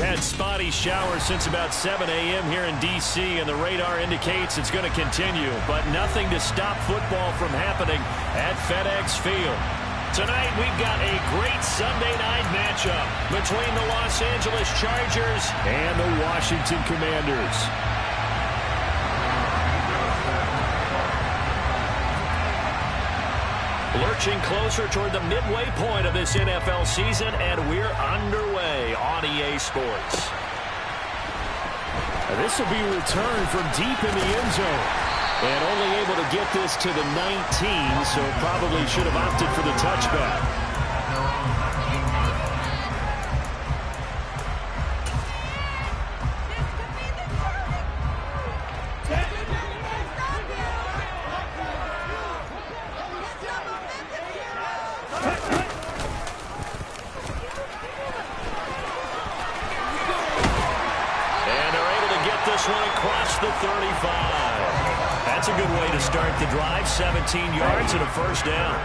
had spotty showers since about 7 a.m. here in D.C., and the radar indicates it's going to continue, but nothing to stop football from happening at FedEx Field. Tonight, we've got a great Sunday night matchup between the Los Angeles Chargers and the Washington Commanders. Lurching closer toward the midway point of this NFL season, and we're underway on EA Sports. This will be a return from deep in the end zone. And only able to get this to the 19, so probably should have opted for the touchback. Across the 35. That's a good way to start the drive. 17 yards and a first down.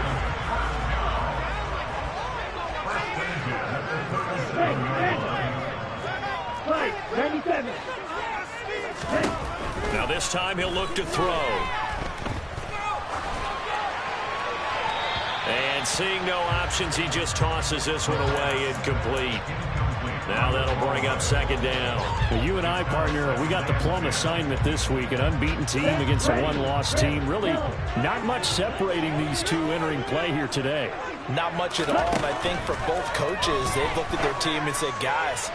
Now this time he'll look to throw. And seeing no options, he just tosses this one away, incomplete. Now that'll bring up second down. Well, you and I, partner, we got the plum assignment this week. An unbeaten team against a one-loss team. Really not much separating these two entering play here today. Not much at all. And I think for both coaches, they've looked at their team and said, guys,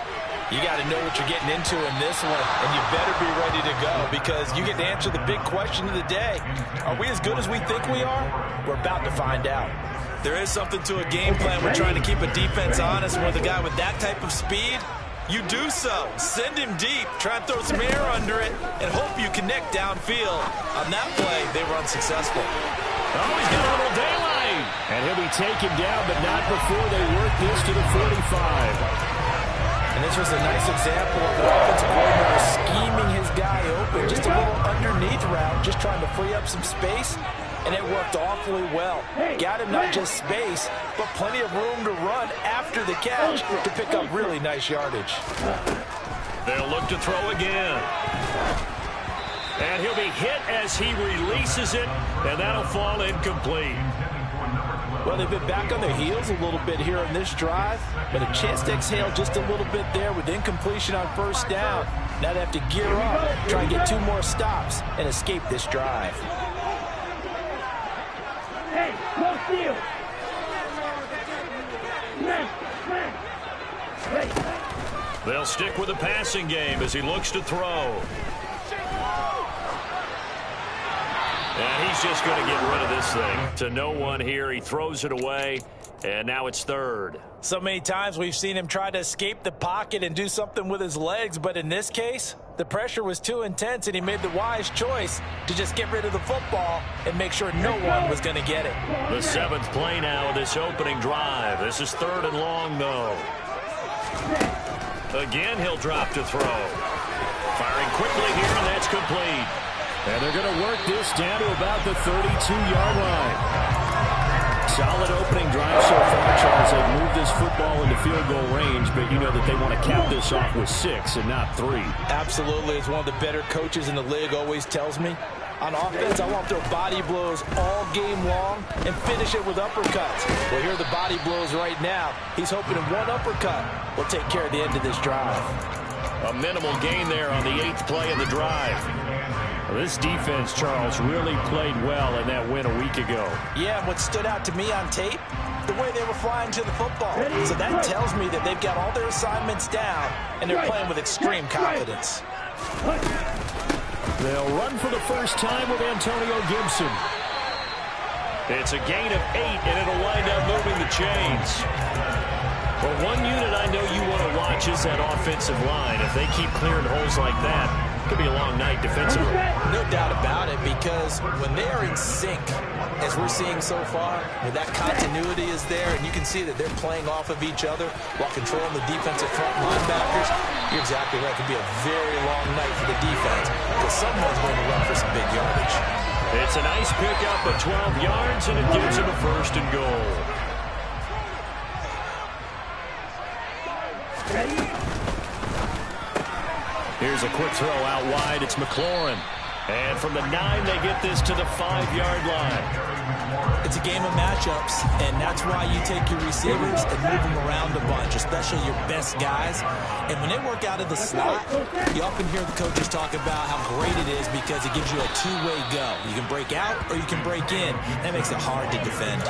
you got to know what you're getting into in this one, and you better be ready to go because you get to answer the big question of the day. Are we as good as we think we are? We're about to find out. There is something to a game plan. We're trying to keep a defense honest. With a guy with that type of speed, you do so. Send him deep. Try and throw some air under it and hope you connect downfield. On that play, they were unsuccessful. Oh, he's got a little daylight. And he'll be taken down, but not before they work this to the 45. And this was a nice example of the offensive coordinator scheming his guy open. Just a little underneath route, just trying to free up some space. And it worked awfully well. Got him not just space, but plenty of room to run after the catch to pick up really nice yardage. They'll look to throw again. And he'll be hit as he releases it, and that'll fall incomplete. Well, they've been back on their heels a little bit here on this drive, but a chance to exhale just a little bit there with incompletion on first down. Now they have to gear up, try and get 2 more stops, and escape this drive. They'll stick with the passing game as he looks to throw. And he's just going to get rid of this thing to no one here. He throws it away, and now it's third. So many times we've seen him try to escape the pocket and do something with his legs, but in this case, the pressure was too intense, and he made the wise choice to just get rid of the football and make sure no one was going to get it. The 7th play now of this opening drive. This is 3rd and long, though. Again, he'll drop to throw. Firing quickly here, and that's complete. And they're going to work this down to about the 32-yard line. Solid opening drive so far, Charles. They've moved this football into field goal range, but you know that they want to cap this off with 6 and not 3. Absolutely. As one of the better coaches in the league always tells me, on offense, I want to throw body blows all game long and finish it with uppercuts. Well, here are the body blows right now. He's hoping in one uppercut will take care of the end of this drive. A minimal gain there on the 8th play of the drive. Well, this defense, Charles, really played well in that win a week ago. Yeah, and what stood out to me on tape, the way they were flying to the football. So that tells me that they've got all their assignments down, and they're playing with extreme confidence. They'll run for the first time with Antonio Gibson. It's a gain of 8, and it'll wind up moving the chains. Well, one unit I know you want to watch is that offensive line. If they keep clearing holes like that, it could be a long night defensively. No doubt about it, because when they are in sync, as we're seeing so far, when that continuity is there, and you can see that they're playing off of each other while controlling the defensive front linebackers, you're exactly right. It could be a very long night for the defense because someone's going to run for some big yardage. It's a nice pickup of 12 yards, and it gives him a 1st and goal. Here's a quick throw out wide. It's McLaurin. And from the 9, they get this to the 5-yard line. It's a game of matchups, and that's why you take your receivers and move them around a bunch, especially your best guys. And when they work out of the slot, you often hear the coaches talk about how great it is because it gives you a two-way go. You can break out or you can break in. That makes it hard to defend.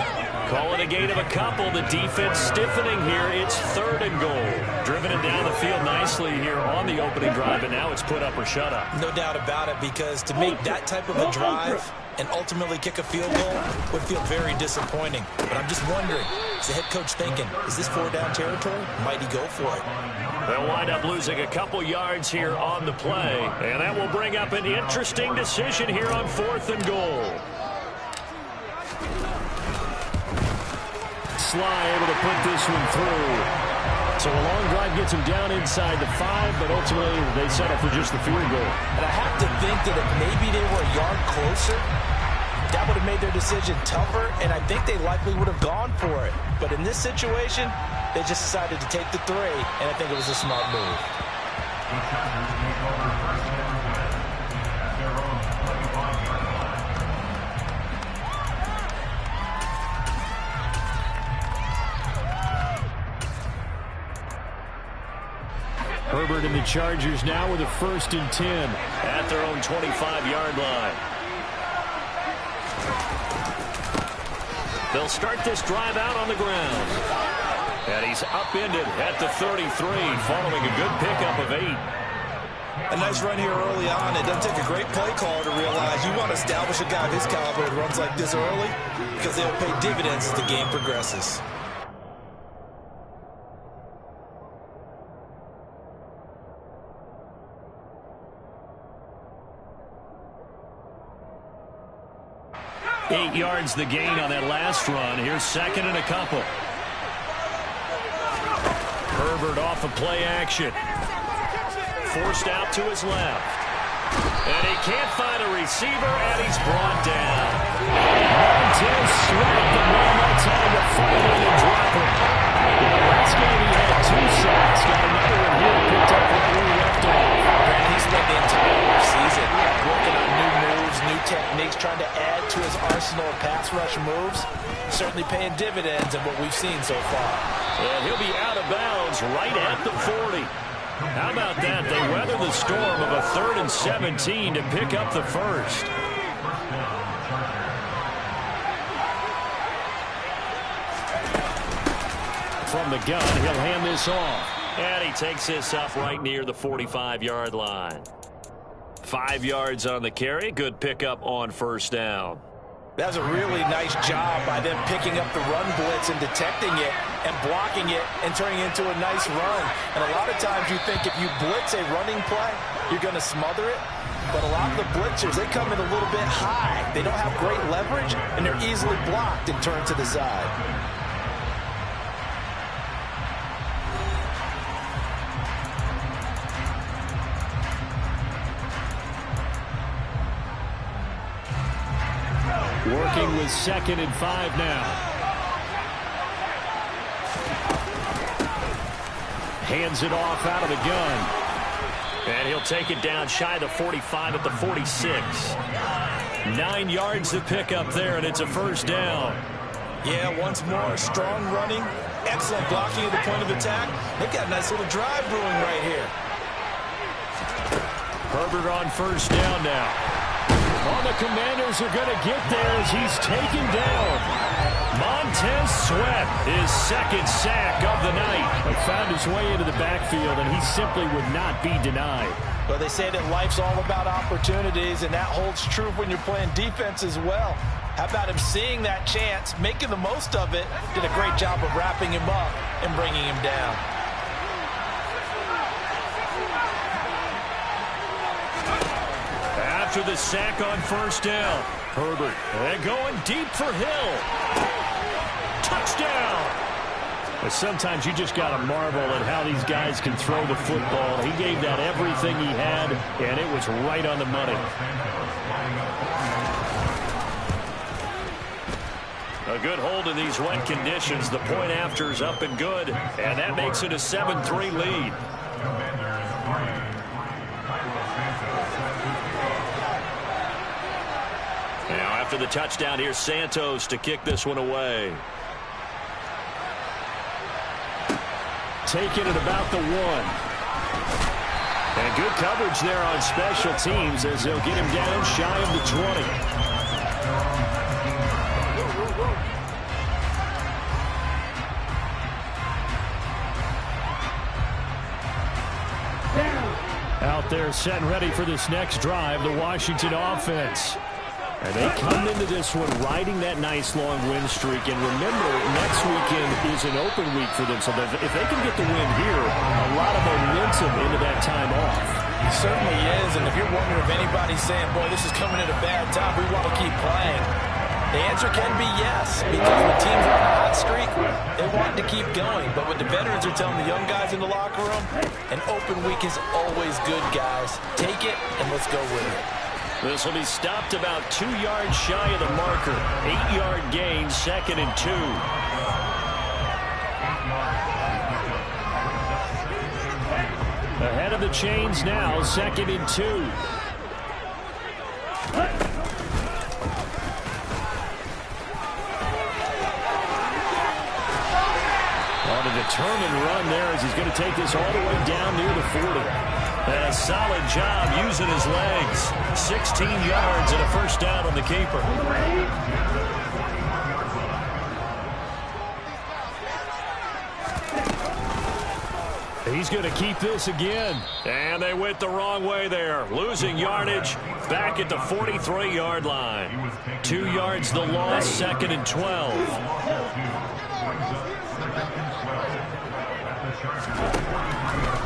Call it a gain of a couple. The defense stiffening here. It's 3rd and goal. Driven it down the field nicely here on the opening drive, and now it's put up or shut up. No doubt about it, because to make that type of a drive and ultimately kick a field goal would feel very disappointing. But I'm just wondering, is the head coach thinking, is this 4-down territory? Might he go for it? They'll wind up losing a couple yards here on the play, and that will bring up an interesting decision here on 4th and goal. Sly able to put this one through. So a long drive gets him down inside the 5, but ultimately they settle for just the field goal. And I have to think that if maybe they were a yard closer, that would have made their decision tougher, and I think they likely would have gone for it. But in this situation, they just decided to take the 3, and I think it was a smart move. Herbert and the Chargers now with a 1st and 10 at their own 25-yard line. They'll start this drive out on the ground. And he's upended at the 33 following a good pickup of 8. A nice run here early on. It doesn't take a great play caller to realize you want to establish a guy of his caliber that runs like this early, because they'll pay dividends as the game progresses. Eight yards the gain on that last run. Here's 2nd and a couple. Herbert off of play action. Forced out to his left. And he can't find a receiver, and he's brought down. Montez Sweat, but one more time to fight in and drop him. Last game he had 2 sacks. Got another one here picked up right where he left off. And he spent the entire season working on new moves, new techniques, trying to add to his arsenal of pass rush moves. Certainly paying dividends in what we've seen so far. And he'll be out of bounds right at the 40. How about that? They weather the storm of a 3rd and 17 to pick up the 1st. From the gun, he'll hand this off. And he takes this up right near the 45-yard line. 5 yards on the carry. Good pickup on 1st down. That was a really nice job by them picking up the run blitz and detecting it and blocking it and turning it into a nice run. And a lot of times you think if you blitz a running play, you're going to smother it. But a lot of the blitzers, they come in a little bit high. They don't have great leverage, and they're easily blocked and turned to the side. Working with 2nd and 5 now. Hands it off out of the gun. And he'll take it down shy of the 45 at the 46. 9 yards to pick up there, and it's a 1st down. Yeah, once more, strong running, excellent blocking at the point of attack. They've got a nice little drive brewing right here. Herbert on 1st down now. Well, the Commanders are going to get there as he's taken down. Montez Sweat, his 2nd sack of the night. He found his way into the backfield, and he simply would not be denied. Well, they say that life's all about opportunities, and that holds true when you're playing defense as well. How about him seeing that chance, making the most of it, did a great job of wrapping him up and bringing him down. After the sack on 1st down, Herbert, and going deep for Hill. Touchdown! But sometimes you just got to marvel at how these guys can throw the football. He gave that everything he had, and it was right on the money. A good hold in these wet conditions. The point after is up and good, and that makes it a 7-3 lead. after the touchdown. Here's Santos to kick this one away. Taking it about the 1. And good coverage there on special teams as they'll get him down shy of the 20. Out there setting ready for this next drive, the Washington offense. And they come into this one riding that nice long win streak. And remember, next weekend is an open week for them. So if they can get the win here, a lot of momentum into that time off. It certainly is. And if you're wondering if anybody's saying, boy, this is coming at a bad time, we want to keep playing, the answer can be yes, because when teams are on a hot streak, they want to keep going. But what the veterans are telling the young guys in the locker room, an open week is always good, guys. Take it, and let's go with it. This will be stopped about 2 yards shy of the marker. 8-yard gain, 2nd and 2. Ahead of the chains now, 2nd and 2. On a determined run there as he's going to take this all the way down near the 40. A solid job using his legs. 16 yards and a first down on the keeper. He's going to keep this again. And they went the wrong way there. Losing yardage back at the 43-yard line. 2 yards the loss, 2nd and 12.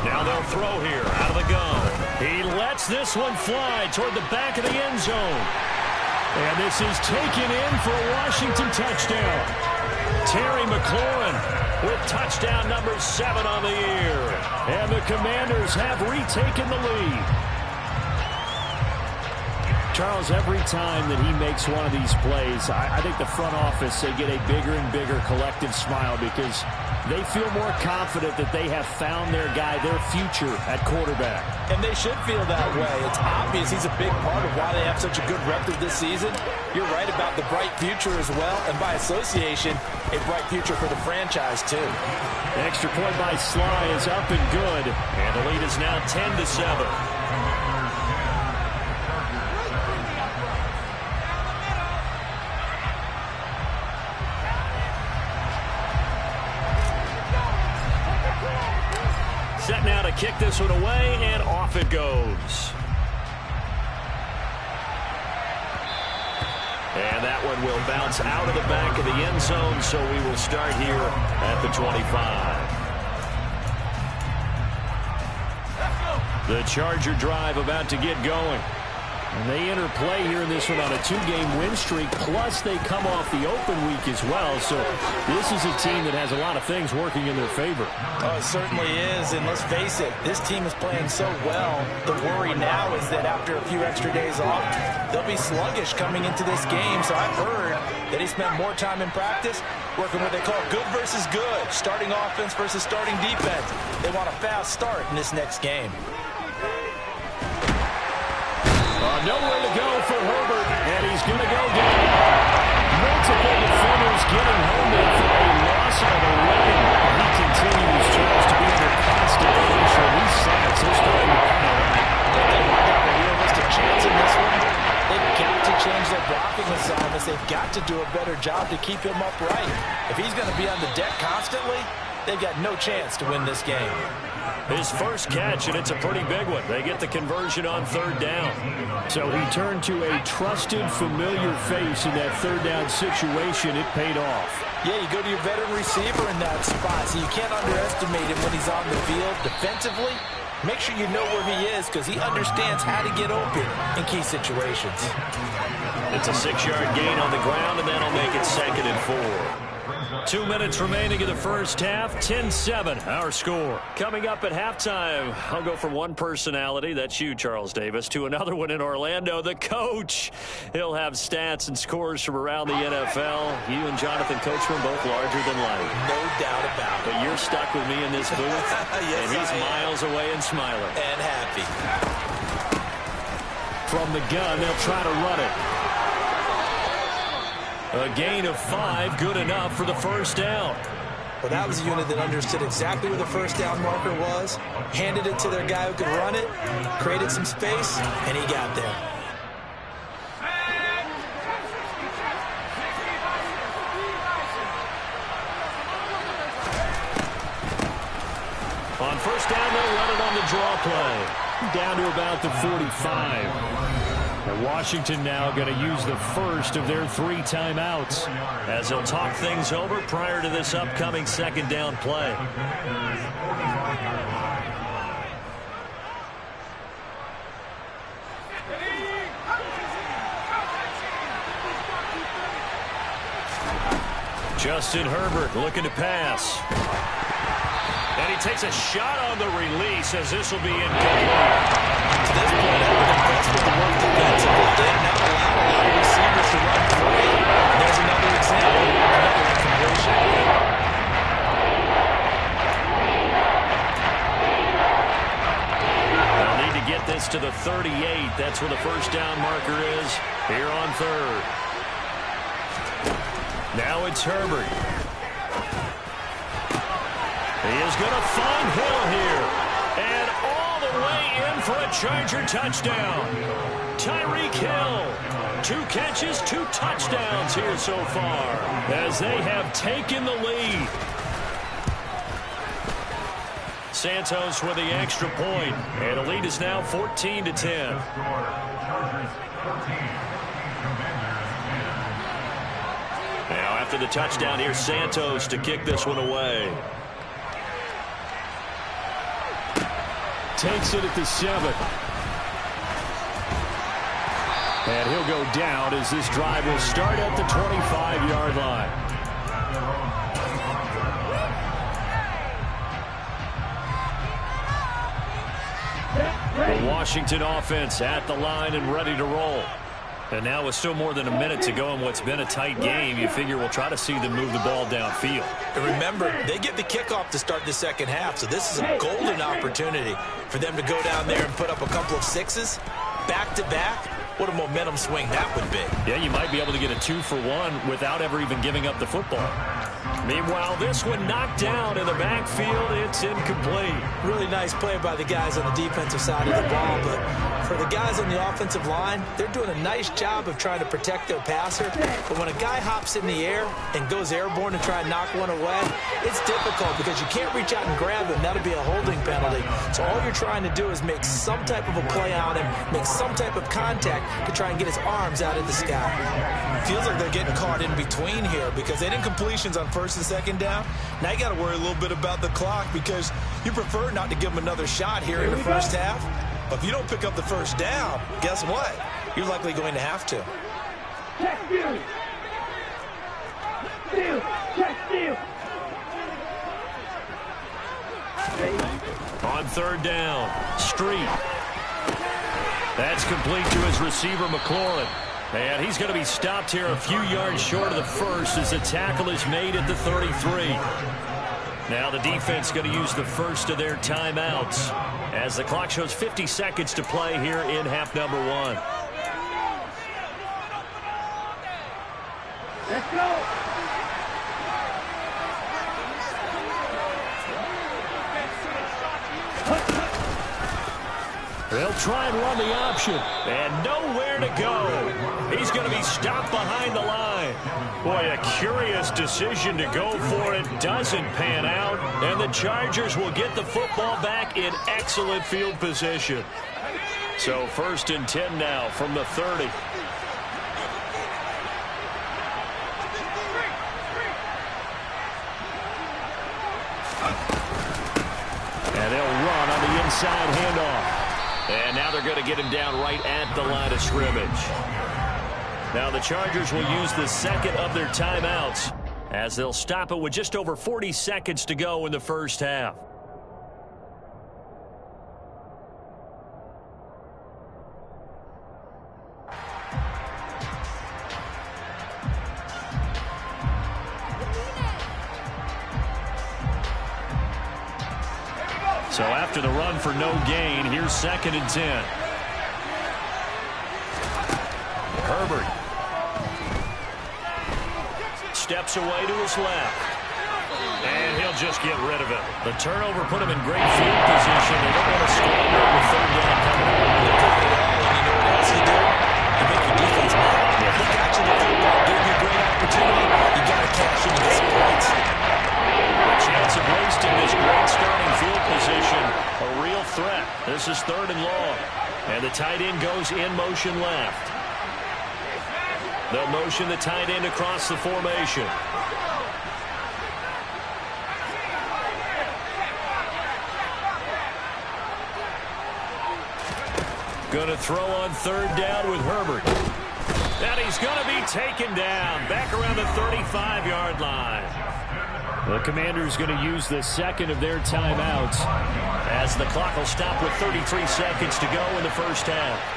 Now they'll throw here out of the gun. He lets this one fly toward the back of the end zone. And this is taken in for a Washington touchdown. Terry McLaurin with touchdown number 7 on the year. And the Commanders have retaken the lead. Charles, every time that he makes one of these plays, I think the front office, they get a bigger and bigger collective smile because they feel more confident that they have found their guy, their future at quarterback. And they should feel that way. It's obvious he's a big part of why they have such a good record this season. You're right about the bright future as well, and by association, a bright future for the franchise too. The extra point by Sly is up and good. And the lead is now 10-7. Set now to kick this one away, and off it goes. And that one will bounce out of the back of the end zone, so we will start here at the 25. The Charger drive about to get going. And they enter play here in this one on a 2-game win streak, plus they come off the open week as well. So this is a team that has a lot of things working in their favor. Oh, it certainly is, and let's face it, this team is playing so well. The worry now is that after a few extra days off, they'll be sluggish coming into this game. So I've heard that he spent more time in practice working what they call good versus good, starting offense versus starting defense. They want a fast start in this next game. Nowhere to go for Herbert, and he's going to go down. Multiple defenders getting home there for a loss on the running. He continues, Charles, to be under constant pressure. These sacks are starting to pile up. If they want to have a realistic chance in this one, they've got to change their blocking assignments. They've got to do a better job to keep him upright. If he's going to be on the deck constantly, they've got no chance to win this game. His first catch, and it's a pretty big one. They get the conversion on 3rd down. So he turned to a trusted, familiar face in that 3rd down situation. It paid off. Yeah, you go to your veteran receiver in that spot, so you can't underestimate him when he's on the field. Defensively, make sure you know where he is because he understands how to get open in key situations. It's a 6-yard gain on the ground, and that'll make it 2nd and 4. 2 minutes remaining in the first half. 10-7, our score. Coming up at halftime, I'll go from one personality, that's you, Charles Davis, to another one in Orlando, the coach. He'll have stats and scores from around the NFL. You and Jonathan Coachman both larger than life. No doubt about it. But you're stuck with me in this booth, yes, and he's miles away and smiling. And happy. From the gun, they'll try to run it. A gain of 5, good enough for the first down. Well, that was a unit that understood exactly where the first down marker was, handed it to their guy who could run it, created some space, and he got there. On first down, they'll run it on the draw play. Down to about the 45. And Washington now going to use the first of their 3 timeouts as they'll talk things over prior to this upcoming second down play. Justin Herbert looking to pass. And he takes a shot on the release as this will be incomplete. To this point, I've been impressed with the work defensively. They have not allowed a lot of receivers to run free. There's another example, another incompletion. They'll need to get this to the 38. That's where the first down marker is here on third. Now it's Herbert. He is going to find Hill here. And all the way in for a Charger touchdown. Tyreek Hill. 2 catches, 2 touchdowns here so far as they have taken the lead. Santos with the extra point. And the lead is now 14-10. Now after the touchdown, here's Santos to kick this one away. Takes it at the 7. And he'll go down as this drive will start at the 25-yard line. The Washington offense at the line and ready to roll. And now with still more than a minute to go in what's been a tight game, you figure we'll try to see them move the ball downfield. And remember, they get the kickoff to start the second half, so this is a golden opportunity for them to go down there and put up a couple of 6s back-to-back. What a momentum swing that would be. Yeah, you might be able to get a 2-for-1 without ever even giving up the football. Meanwhile, this one knocked down in the backfield. It's incomplete. Really nice play by the guys on the defensive side of the ball, but for the guys on the offensive line, they're doing a nice job of trying to protect their passer. But when a guy hops in the air and goes airborne to try and knock one away, it's difficult because you can't reach out and grab him. That'll be a holding penalty. So all you're trying to do is make some type of a play on him, make some type of contact to try and get his arms out of the sky. Feels like they're getting caught in between here because they didn't completions on first and second down. Now you got to worry a little bit about the clock because you prefer not to give them another shot here in the first half. But if you don't pick up the first down, guess what? You're likely going to have to. On third down, Street. That's complete to his receiver, McLaurin. And he's going to be stopped here a few yards short of the first as the tackle is made at the 33. Now the defense going to use the first of their timeouts as the clock shows 50 seconds to play here in half number 1. Let's go. They'll try and run the option, and nowhere to go. He's going to be stopped behind the line. Boy, a curious decision to go for it. Doesn't pan out, and the Chargers will get the football back in excellent field position. So 1st and 10 now from the 30. And they'll run on the inside handoff. And now they're going to get him down right at the line of scrimmage. Now the Chargers will use the second of their timeouts as they'll stop it with just over 40 seconds to go in the first half. So after the run for no gain, here's 2nd and 10. Herbert. steps away to his left. And he'll just get rid of it. The turnover put him in great field position. They don't want to squander it with third down coming up. And you know what else you do? You make your defense mad. If you got you the football, give you a great opportunity, you got to cash in and get some points. The chance of wasting this great starting field position, a real threat. This is 3rd and long. And the tight end goes in motion left. They'll motion the tight end across the formation. Going to throw on 3rd down with Herbert. And he's going to be taken down back around the 35-yard line. The Commanders going to use the second of their timeouts as the clock will stop with 33 seconds to go in the first half.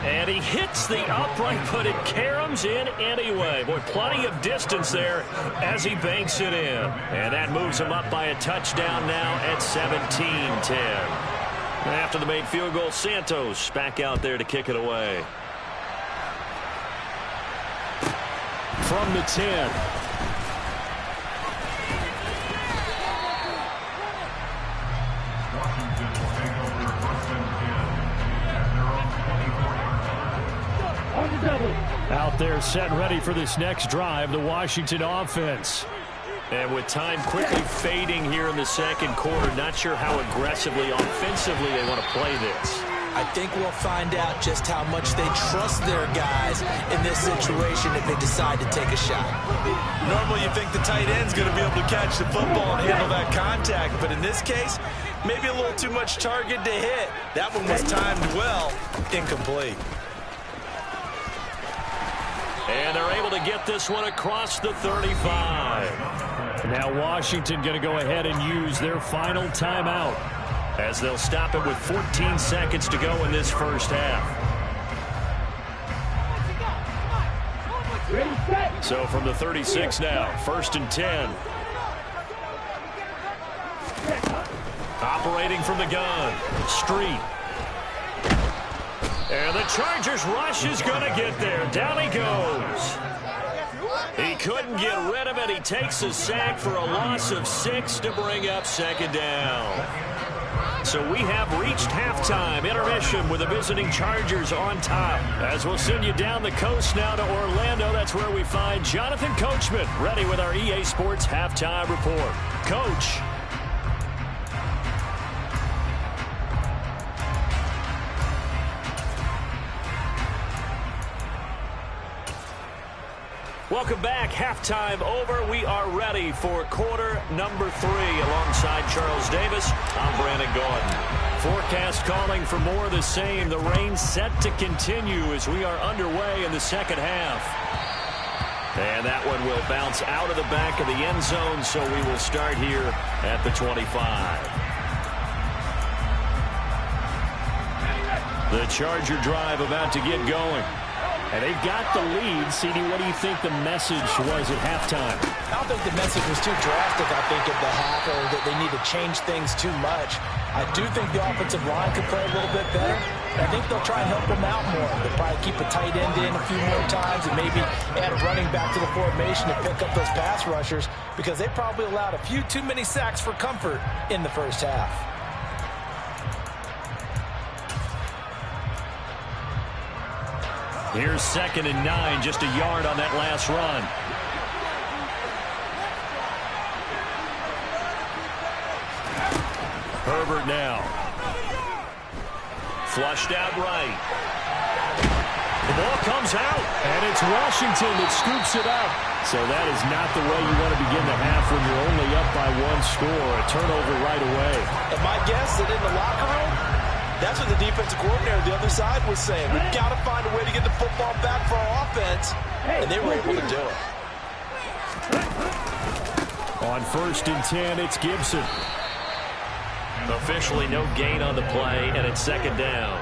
And he hits the upright, but it caroms in anyway. Boy, plenty of distance there as he banks it in. And that moves him up by a touchdown now at 17-10. After the made field goal, Santos back out there to kick it away. From the 10. Out there set and ready for this next drive, the Washington offense. And with time quickly fading here in the second quarter, not sure how aggressively, offensively they want to play this. I think we'll find out just how much they trust their guys in this situation if they decide to take a shot. Normally you think the tight end's going to be able to catch the football and handle that contact, but in this case, maybe a little too much target to hit. That one was timed well, incomplete. And they're able to get this one across the 35. Now Washington going to go ahead and use their final timeout as they'll stop it with 14 seconds to go in this first half. So from the 36 now, 1st and 10. Operating from the gun, Street. And the Chargers rush is going to get there. Down he goes. He couldn't get rid of it. He takes a sack for a loss of 6 to bring up 2nd down. So we have reached halftime. Intermission with the visiting Chargers on top. As we'll send you down the coast now to Orlando. That's where we find Jonathan Coachman ready with our EA Sports halftime report. Coach. Welcome back. Halftime over. We are ready for quarter number 3. Alongside Charles Davis, I'm Brandon Gordon. Forecast calling for more of the same. The rain set to continue as we are underway in the second half. And that one will bounce out of the back of the end zone, so we will start here at the 25. The Charger drive about to get going. And they've got the lead. CD, what do you think the message was at halftime? I don't think the message was too drastic, I think, at the half, or that they need to change things too much. I do think the offensive line could play a little bit better. I think they'll try and help them out more. They'll probably keep a tight end in a few more times and maybe add a running back to the formation to pick up those pass rushers, because they probably allowed a few too many sacks for comfort in the first half. Here's 2nd and 9, just a yard on that last run. Herbert now. Flushed out right. The ball comes out, and it's Washington that scoops it up. So that is not the way you want to begin the half when you're only up by 1 score. A turnover right away. And my guess that in the locker room, that's what the defensive coordinator the other side was saying. We've got to find a way to get the football back for our offense, and they were able to do it. On 1st and 10, it's Gibson. Officially no gain on the play, and it's 2nd down.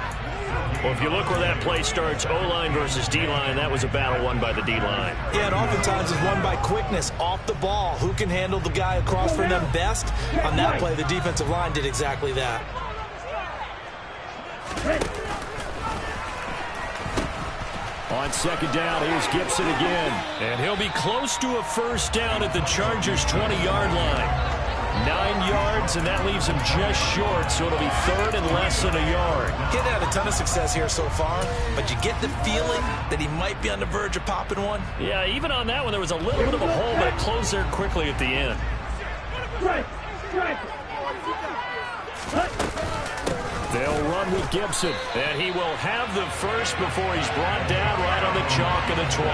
Well, if you look where that play starts, O-line versus D-line, that was a battle won by the D-line. Yeah, and oftentimes it's won by quickness, off the ball. Who can handle the guy across from them best? On that play, the defensive line did exactly that. On second down, here's Gibson again. And he'll be close to a first down at the Chargers' 20-yard line. 9 yards, and that leaves him just short, so it'll be third and less than a yard. He's had a ton of success here so far, but you get the feeling that he might be on the verge of popping one. Yeah, even on that one, there was a little bit of a hole, but it closed there quickly at the end. They'll run with Gibson. And he will have the first before he's brought down right on the chalk of the 20.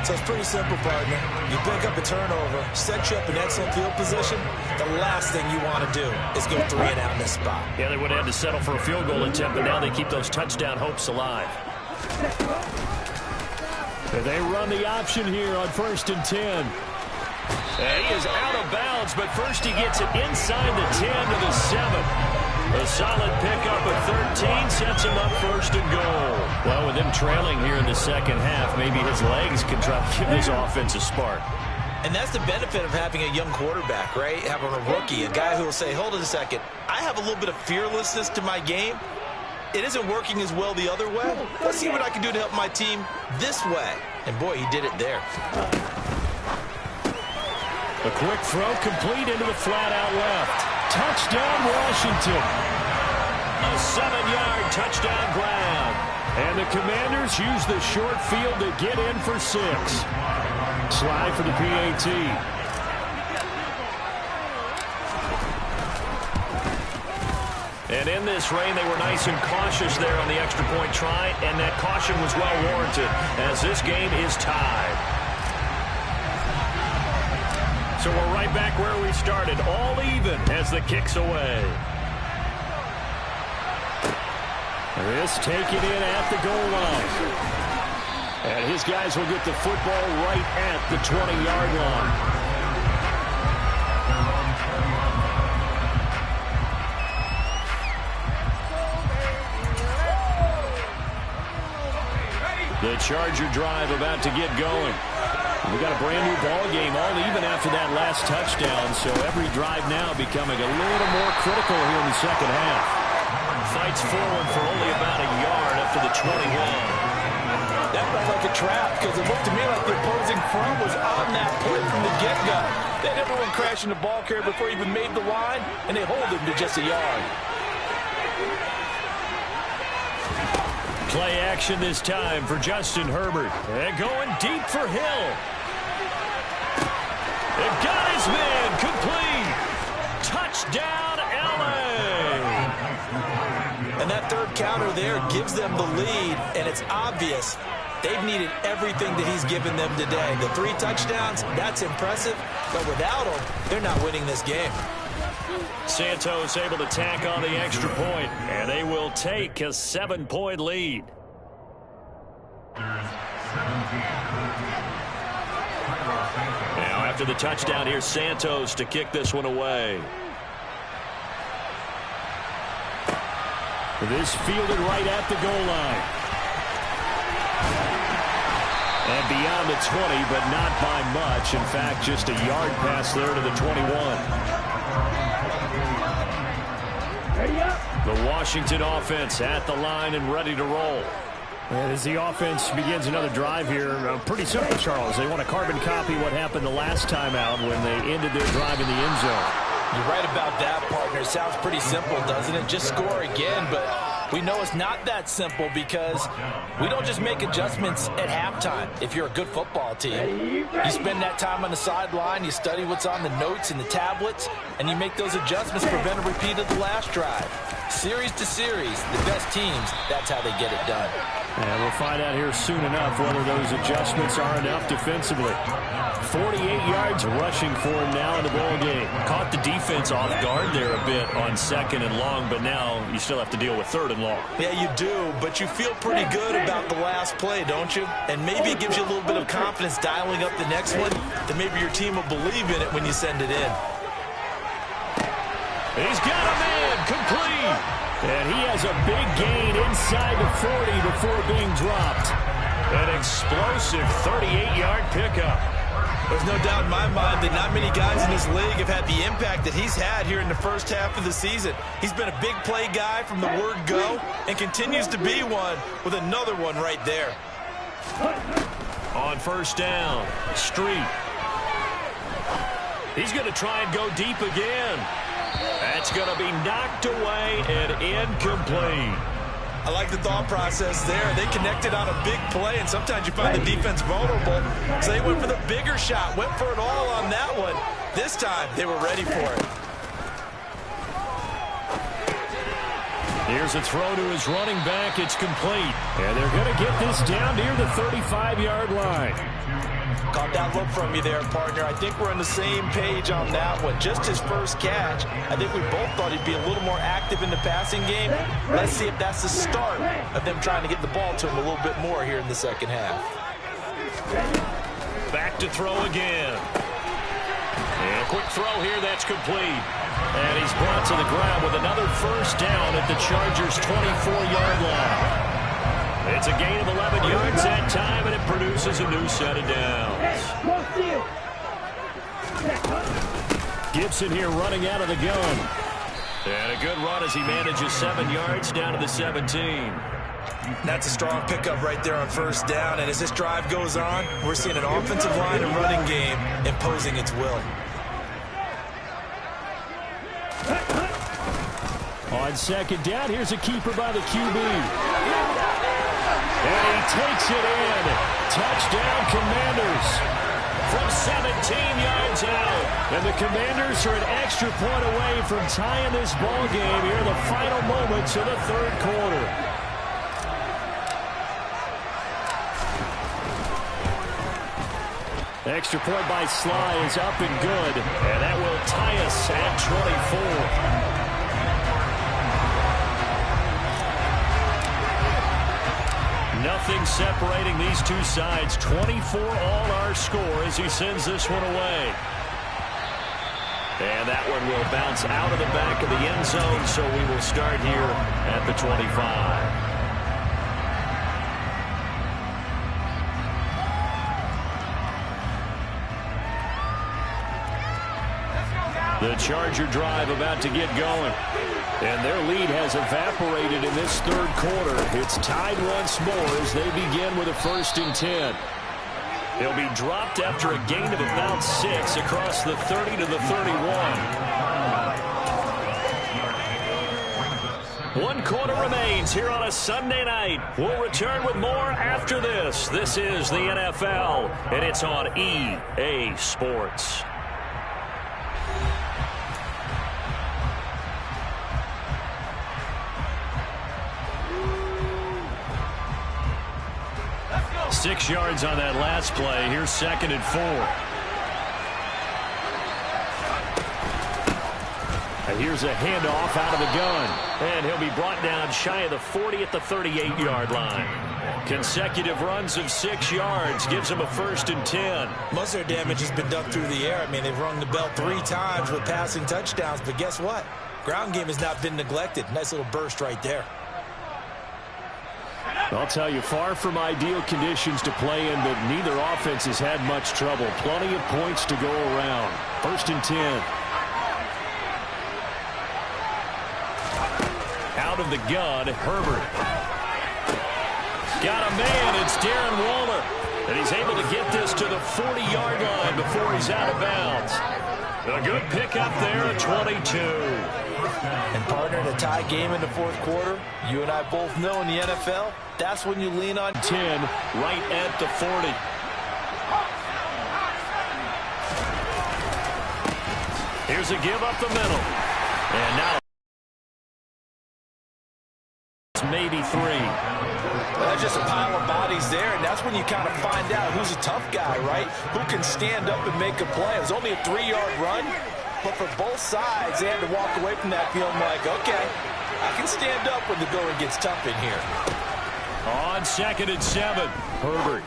So it's pretty simple, partner. You pick up a turnover, set you up in excellent field position. The last thing you want to do is go 3 and out in this spot. Yeah, they would have had to settle for a field goal attempt, but now they keep those touchdown hopes alive. They run the option here on 1st and 10. And he is out of bounds, but first he gets it inside the 10 to the 7. A solid pickup of 13 sets him up 1st and goal. Well, with them trailing here in the second half, maybe his legs can try to give this offense a spark. And that's the benefit of having a young quarterback, right? Having a rookie, a guy who will say, hold it a second, I have a little bit of fearlessness to my game. It isn't working as well the other way. Let's see what I can do to help my team this way. And boy, he did it there. A quick throw complete into the flat out left. Touchdown, Washington. A 7-yard touchdown grab. And the Commanders use the short field to get in for 6. Slide for the PAT. And in this rain, they were nice and cautious there on the extra point try, and that caution was well warranted as this game is tied. So we're right back where we started, all even as the kick's away. This taken in at the goal line. And his guys will get the football right at the 20-yard line. The Charger drive about to get going. We got a brand new ball game, all even after that last touchdown, so every drive now becoming a little more critical here in the second half. Fights forward for only about a yard up to the 21. That felt like a trap because it looked to me like the opposing front was on that play from the get-go. They had everyone crashing the ball carrier before he even made the line, and they hold him to just a yard. Play action this time for Justin Herbert. And going deep for Hill. It got his man complete. Touchdown, LA. And that third counter there gives them the lead, and it's obvious they've needed everything that he's given them today. The 3 touchdowns, that's impressive, but without him, they're not winning this game. Santos able to tack on the extra point, and they will take a 7-point lead. Now after the touchdown, here's Santos to kick this one away. This fielded right at the goal line. And beyond the 20, but not by much. In fact, just a yard pass there to the 21. The Washington offense at the line and ready to roll. And as the offense begins another drive here, pretty simple, Charles. They want to carbon copy what happened the last time out when they ended their drive in the end zone. You're right about that, partner. It sounds pretty simple, doesn't it? Just score again, but we know it's not that simple because we don't just make adjustments at halftime if you're a good football team. You spend that time on the sideline, you study what's on the notes and the tablets, and you make those adjustments to prevent a repeat of the last drive. Series to series, the best teams, that's how they get it done. And we'll find out here soon enough whether those adjustments are enough defensively. 48 yards rushing for him now in the ball game. Caught the defense off guard there a bit on 2nd and long, but now you still have to deal with 3rd and long. Yeah, you do, but you feel pretty good about the last play, don't you? And maybe it gives you a little bit of confidence dialing up the next one, that maybe your team will believe in it when you send it in. He's got a man complete. And he has a big gain inside the 40 before being dropped. An explosive 38-yard pickup. There's no doubt in my mind that not many guys in this league have had the impact that he's had here in the first half of the season. He's been a big play guy from the word go and continues to be one with another one right there. On first down, Street. He's going to try and go deep again. That's going to be knocked away and incomplete. I like the thought process there. They connected on a big play, and sometimes you find the defense vulnerable. So they went for the bigger shot, went for it all on that one. This time, they were ready for it. Here's a throw to his running back. It's complete. And they're going to get this down near the 35-yard line. Caught that look from you there, partner. I think we're on the same page on that one. Just his first catch. I think we both thought he'd be a little more active in the passing game. Let's see if that's the start of them trying to get the ball to him a little bit more here in the second half. Back to throw again. And a quick throw here. That's complete. And he's brought to the ground with another first down at the Chargers' 24-yard line. It's a gain of 11 yards that time, and it produces a new set of downs. Gibson here running out of the gun. And a good run as he manages 7 yards down to the 17. That's a strong pickup right there on first down, and as this drive goes on, we're seeing an offensive line and running game imposing its will. On second down, here's a keeper by the QB. And he takes it in. Touchdown, Commanders. From 17 yards out. And the Commanders are an extra point away from tying this ball game here in the final moments of the third quarter. Extra point by Sly is up and good. And that will tie us at 24. Nothing separating these two sides. 24 all our score as he sends this one away. And that one will bounce out of the back of the end zone, so we will start here at the 25. The Charger drive about to get going. And their lead has evaporated in this third quarter. It's tied once more as they begin with a 1st and 10. They'll be dropped after a gain of about 6 across the 30 to the 31. 1 quarter remains here on a Sunday night. We'll return with more after this. This is the NFL, and it's on EA Sports. Six yards on that last play. Here's 2nd and 4. And here's a handoff out of the gun. And he'll be brought down shy of the 40 at the 38-yard line. Consecutive runs of 6 yards gives him a 1st and 10. Most of their damage has been done through the air. I mean, they've rung the bell 3 times with passing touchdowns. But guess what? Ground game has not been neglected. Nice little burst right there. I'll tell you, far from ideal conditions to play in, but neither offense has had much trouble. Plenty of points to go around. 1st and 10. Out of the gun, Herbert. Got a man, it's Darren Waller. And he's able to get this to the 40-yard line before he's out of bounds. A good pickup there at 22. And partner, in a tie game in the fourth quarter, you and I both know in the NFL, that's when you lean on 10 right at the 40. Here's a give up the middle. And now it's maybe 3. Well, that's just a pile of bodies there, and that's when you kind of find out who's a tough guy, right? Who can stand up and make a play. It was only a 3-yard run. But for both sides, they had to walk away from that feeling like, okay, I can stand up when the going gets tough in here. On 2nd and 7, Herbert.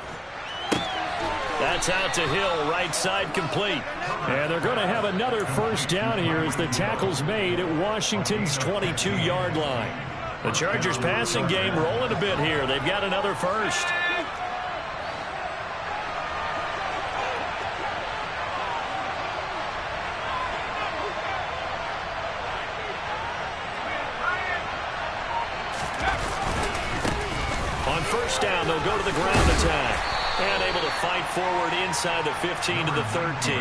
That's out to Hill, right side complete. And they're going to have another first down here as the tackle's made at Washington's 22-yard line. The Chargers passing game rolling a bit here. They've got another first. first down. They'll go to the ground attack. And able to fight forward inside the 15 to the 13.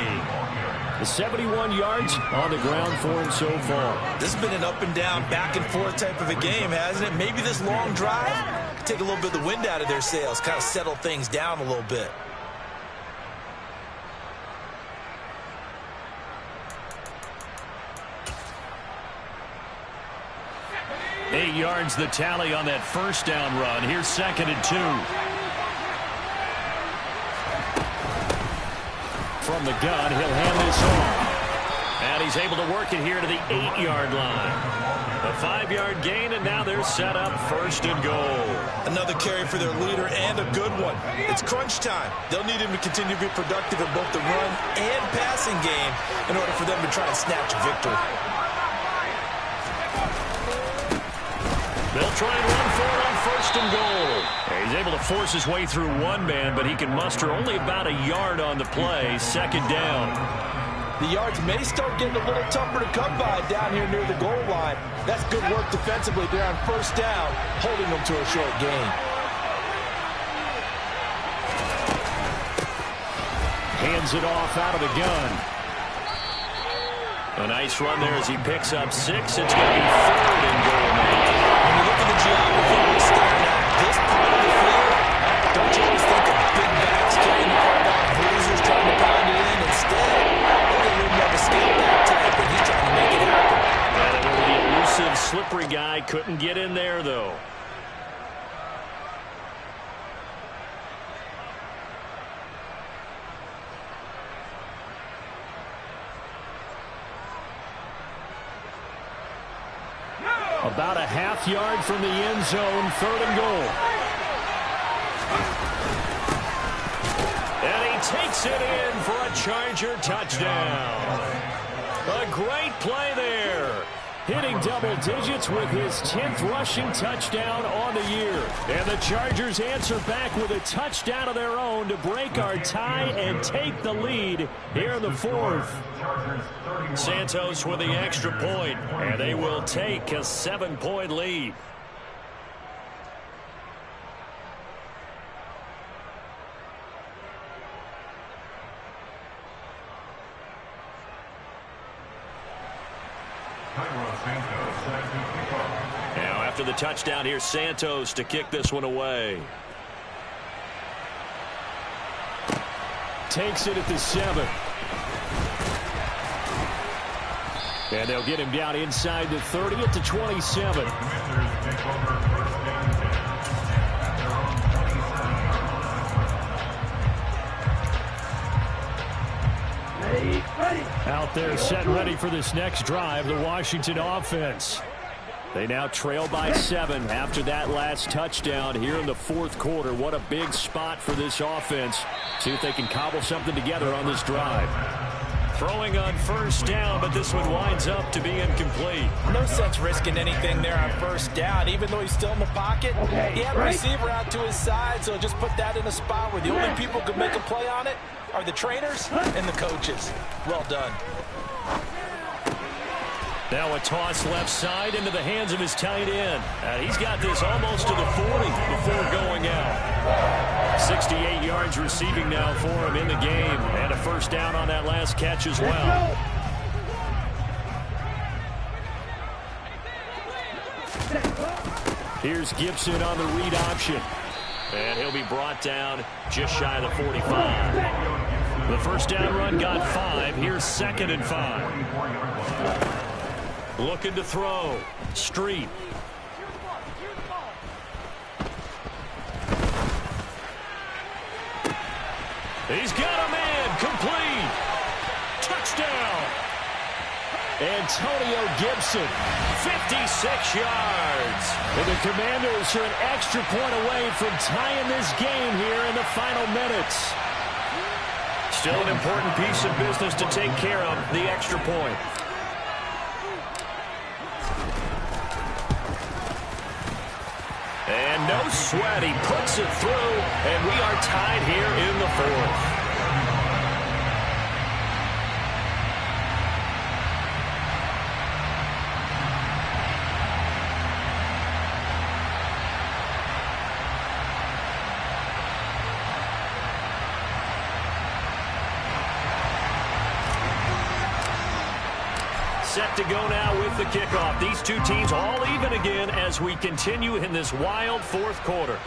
The 71 yards on the ground for him so far. This has been an up and down, back and forth type of a game, hasn't it? Maybe this long drive take a little bit of the wind out of their sails, kind of settle things down a little bit. Eight yards the tally on that first down run. Here's 2nd and 2. From the gun, he'll hand this off. And he's able to work it here to the 8-yard line. A 5-yard gain, and now they're set up 1st and goal. Another carry for their leader, and a good one. It's crunch time. They'll need him to continue to be productive in both the run and passing game in order for them to try and snatch a victory. They'll try and run for it on 1st and goal. He's able to force his way through one man, but he can muster only about a yard on the play. 2nd down. The yards may start getting a little tougher to come by down here near the goal line. That's good work defensively there on 1st down, holding them to a short gain. Hands it off out of the gun. A nice run there as he picks up 6. It's going to be 3rd and goal now. When you look at the geography we're staring at, this part of the field, don't you always think of big backs carrying the ball down, bruisers trying to pound it in? Instead, look at him have a skate back type, and he's trying to make it happen. The elusive, slippery guy couldn't get in there, though. About a half yard from the end zone, 3rd and goal. And he takes it in for a Charger touchdown. A great play there. Hitting double digits with his 10th rushing touchdown on the year. And the Chargers answer back with a touchdown of their own to break our tie and take the lead here in the 4th. Santos with the extra point, and they will take a 7-point lead. Now after the touchdown, here's Santos to kick this one away. Takes it at the 7. And they'll get him down inside the 30 at the 27. Out there set and ready for this next drive, the Washington offense. They now trail by 7 after that last touchdown here in the 4th quarter. What a big spot for this offense. See if they can cobble something together on this drive. Throwing on 1st down, but this one winds up to be incomplete. No sense risking anything there on 1st down, even though he's still in the pocket. He had a receiver out to his side, so just put that in a spot where the only people who can make a play on it are the trainers and the coaches. Well done. Now a toss left side into the hands of his tight end. He's got this almost to the 40 before going out. 68 yards receiving now for him in the game. And a 1st down on that last catch as well. Here's Gibson on the read option. And he'll be brought down just shy of the 45. The 1st down run got 5. Here's 2nd and 5. Looking to throw. Street. He's got a man. Complete. Touchdown. Antonio Gibson. 56 yards. And the Commanders are an extra point away from tying this game here in the final minutes. Still an important piece of business to take care of, the extra point. And no sweat, he puts it through, and we are tied here in the 4th. set to go now with the kickoff. These two teams all even again as we continue in this wild fourth quarter.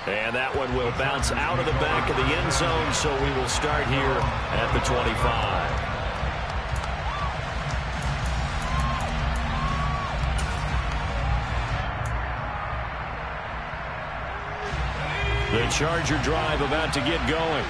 And that one will bounce out of the back of the end zone, so we will start here at the 25. The Charger drive about to get going.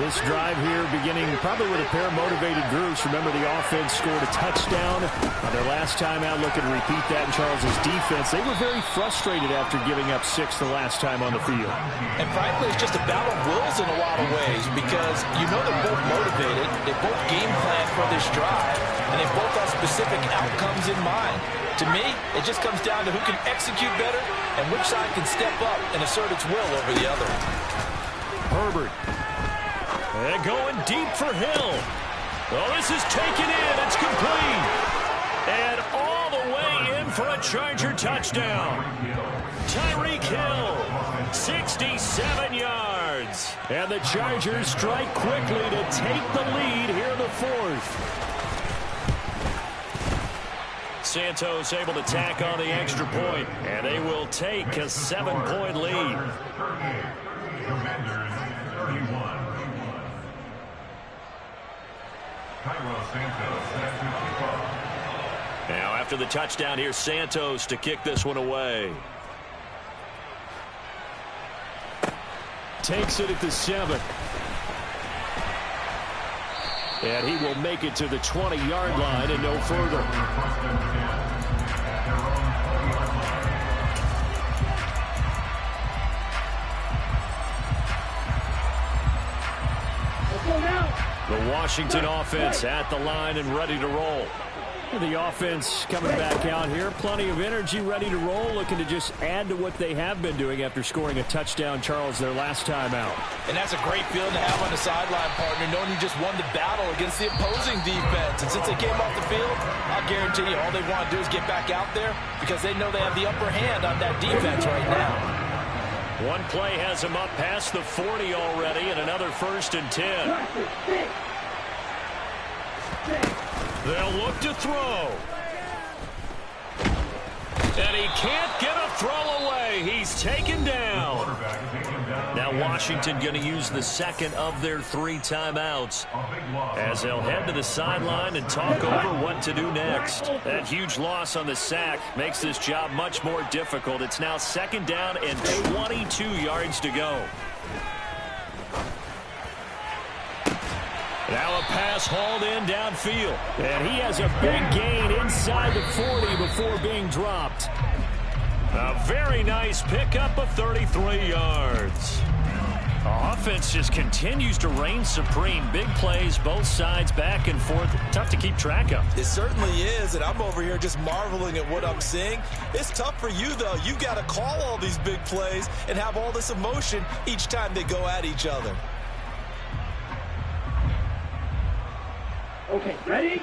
This drive here beginning probably with a pair of motivated groups. Remember, the offense scored a touchdown on their last time out. Looking to repeat that in Charles's defense. They were very frustrated after giving up 6 the last time on the field. And frankly, it's just a battle of wills in a lot of ways because you know they're both motivated. They both game plan for this drive, and they both have specific outcomes in mind. To me, it just comes down to who can execute better and which side can step up and assert its will over the other. Herbert. And going deep for Hill. Well, this is taken in. It's complete. And all the way in for a Charger touchdown. Tyreek Hill, 67 yards. And the Chargers strike quickly to take the lead here in the fourth. Santos able to tack on the extra point, and they will take a 7-point lead. Now after the touchdown, here's Santos to kick this one away. Takes it at the 7. And he will make it to the 20-yard line and no further. The Washington offense at the line and ready to roll. The offense coming back out here. Plenty of energy, ready to roll, looking to just add to what they have been doing after scoring a touchdown, Charles, their last time out. And that's a great feeling to have on the sideline, partner, knowing you just won the battle against the opposing defense. And since they came off the field, I'll guarantee you all they want to do is get back out there because they know they have the upper hand on that defense right now. One play has him up past the 40 already, and another 1st and 10. They'll look to throw. And he can't get a throw away. He's taken down. Now Washington going to use the second of their 3 timeouts as they'll head to the sideline and talk over what to do next. That huge loss on the sack makes this job much more difficult. It's now 2nd down and 22 yards to go. Now a pass hauled in downfield. And he has a big gain inside the 40 before being dropped. A very nice pickup of 33 yards. Offense just continues to reign supreme. Big plays, both sides, back and forth. Tough to keep track of. It certainly is, and I'm over here just marveling at what I'm seeing. It's tough for you, though. You've got to call all these big plays and have all this emotion each time they go at each other. Okay, ready?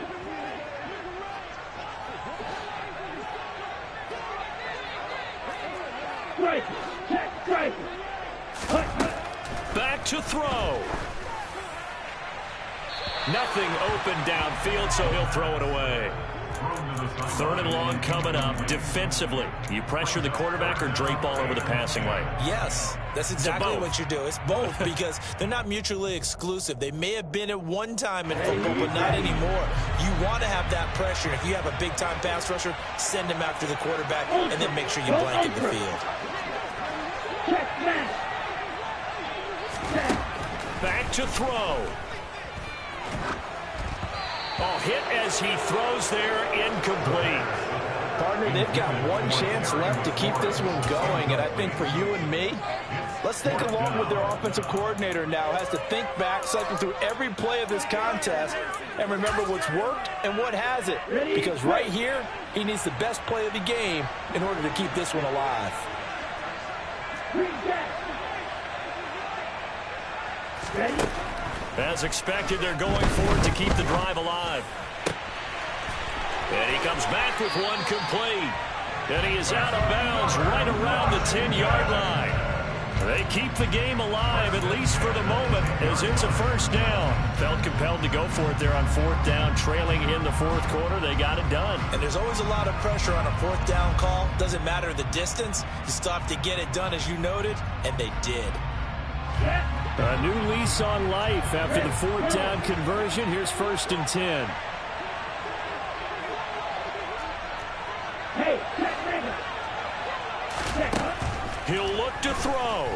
Strike it. Check, strike it. Back to throw. Nothing open downfield, so he'll throw it away. 3rd and long coming up. Defensively, you pressure the quarterback or drape all over the passing lane? Yes, that's exactly what you do. It's both because they're not mutually exclusive. They may have been at one time in football, but not anymore. You want to have that pressure. If you have a big-time pass rusher, send him after the quarterback, and then make sure you blanket the field. Back to throw. Oh, hit as he throws there, incomplete. Partner, they've got one chance left to keep this one going, and I think for you and me, let's think along with their offensive coordinator now has to think back, cycle through every play of this contest, and remember what's worked and what hasn't. Because right here, he needs the best play of the game in order to keep this one alive. Ready? As expected, they're going for it to keep the drive alive. And he comes back with one complete. And he is out of bounds right around the 10-yard line. They keep the game alive, at least for the moment, as it's a first down. Felt compelled to go for it there on fourth down, trailing in the fourth quarter. They got it done. And there's always a lot of pressure on a fourth down call. Doesn't matter the distance. You still have to get it done, as you noted, and they did. A new lease on life after the fourth down conversion. Here's 1st and 10. He'll look to throw.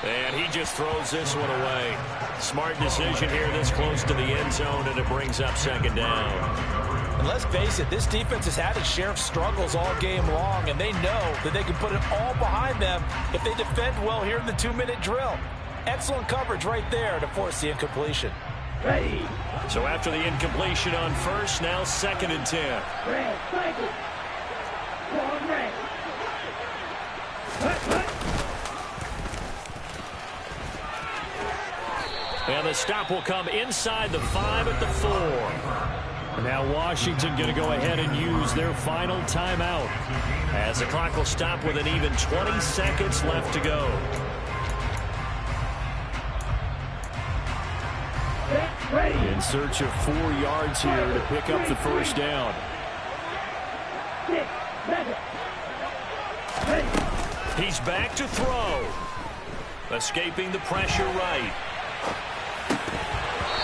And he just throws this one away. Smart decision here this close to the end zone, and it brings up 2nd down. And let's face it, this defense has had its share of struggles all game long, and they know that they can put it all behind them if they defend well here in the 2-minute drill. Excellent coverage right there to force the incompletion. Ready. So after the incompletion on first, now 2nd and 10. Red, cycle. One red. And the stop will come inside the 5 at the 4. Now Washington going to go ahead and use their final timeout, as the clock will stop with an even 20 seconds left to go. In search of 4 yards here to pick up the first down. He's back to throw. Escaping the pressure right.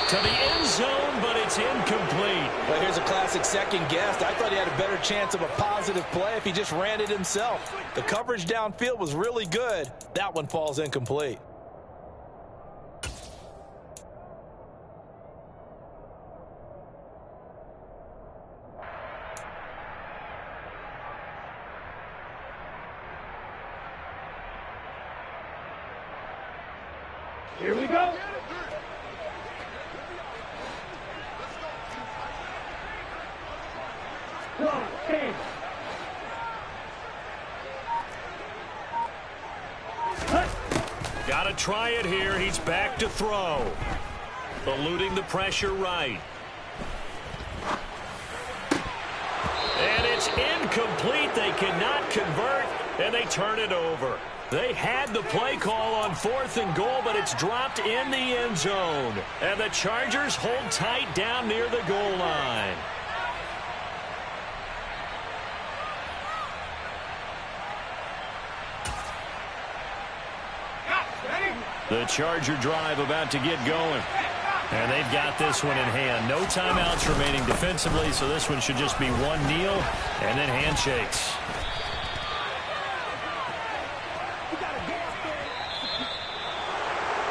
To the end zone, but it's incomplete. Well, here's a classic second guess. I thought he had a better chance of a positive play if he just ran it himself. The coverage downfield was really good. That one falls incomplete. Here we go. Got to try it here. He's back to throw. Eluding the pressure right. And it's incomplete. They cannot convert, and they turn it over. They had the play call on 4th and goal, but it's dropped in the end zone. And the Chargers hold tight down near the goal line. The Charger drive about to get going. And they've got this one in hand. No timeouts remaining defensively, so this one should just be one kneel and then handshakes.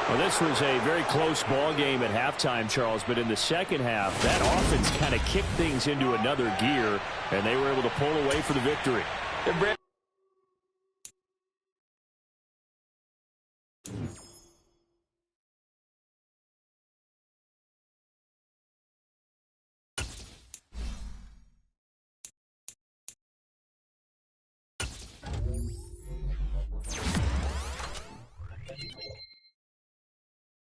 Well, this was a very close ball game at halftime, Charles, but in the second half, that offense kind of kicked things into another gear, and they were able to pull away for the victory.